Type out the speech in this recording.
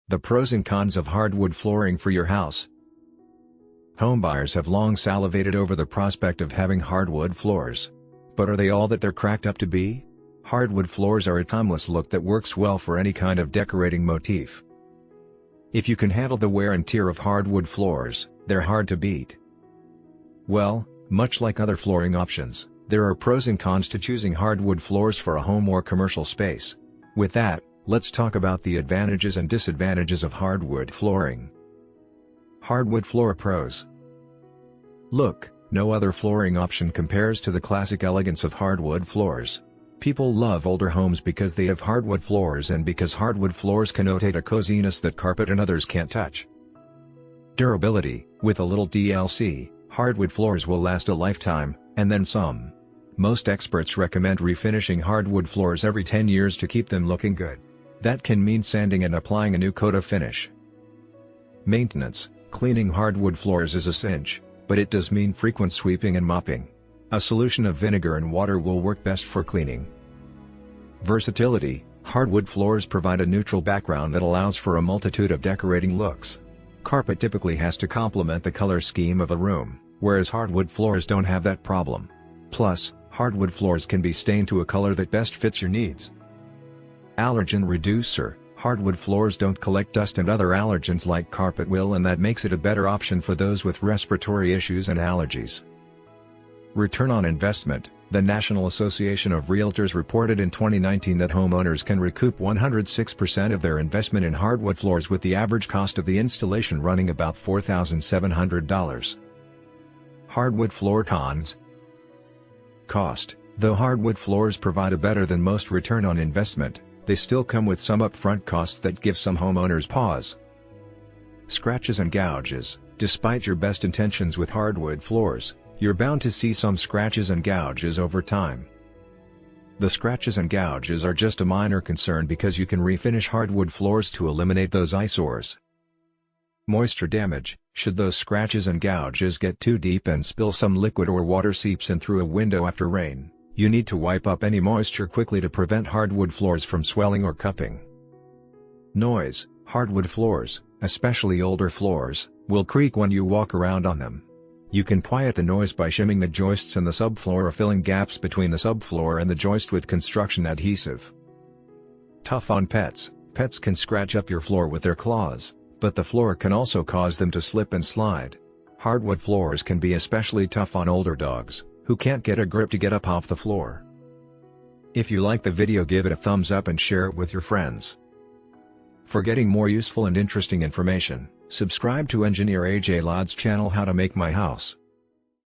The pros and cons of hardwood flooring for your house. Homebuyers have long salivated over the prospect of having hardwood floors. But are they all that they're cracked up to be? Hardwood floors are a timeless look that works well for any kind of decorating motif. If you can handle the wear and tear of hardwood floors, they're hard to beat. Well, much like other flooring options, there are pros and cons to choosing hardwood floors for a home or commercial space. With that, let's talk about the advantages and disadvantages of hardwood flooring. Hardwood floor pros. Look, no other flooring option compares to the classic elegance of hardwood floors. People love older homes because they have hardwood floors and because hardwood floors connotate a coziness that carpet and others can't touch. Durability. With a little DLC, hardwood floors will last a lifetime, and then some. Most experts recommend refinishing hardwood floors every 10 years to keep them looking good. That can mean sanding and applying a new coat of finish. Maintenance. Cleaning hardwood floors is a cinch, but it does mean frequent sweeping and mopping. A solution of vinegar and water will work best for cleaning. Versatility. Hardwood floors provide a neutral background that allows for a multitude of decorating looks. Carpet typically has to complement the color scheme of a room, whereas hardwood floors don't have that problem. Plus, hardwood floors can be stained to a color that best fits your needs. Allergen reducer. Hardwood floors don't collect dust and other allergens like carpet will, and that makes it a better option for those with respiratory issues and allergies. Return on investment. The National Association of Realtors reported in 2019 that homeowners can recoup 106% of their investment in hardwood floors, with the average cost of the installation running about $4,700. Hardwood floor cons. Cost. Though hardwood floors provide a better than most return on investment, they still come with some upfront costs that give some homeowners pause. Scratches and gouges. Despite your best intentions with hardwood floors, you're bound to see some scratches and gouges over time. The scratches and gouges are just a minor concern because you can refinish hardwood floors to eliminate those eyesores. Moisture damage. Should those scratches and gouges get too deep and spill some liquid or water seeps in through a window after rain, you need to wipe up any moisture quickly to prevent hardwood floors from swelling or cupping. Noise. Hardwood floors, especially older floors, will creak when you walk around on them. You can quiet the noise by shimming the joists in the subfloor or filling gaps between the subfloor and the joist with construction adhesive. Tough on pets. Pets can scratch up your floor with their claws, but the floor can also cause them to slip and slide. Hardwood floors can be especially tough on older dogs, who can't get a grip to get up off the floor. If you like the video, give it a thumbs up and share it with your friends. For getting more useful and interesting information, subscribe to Engineer AJ Ladd's channel How to Make My House.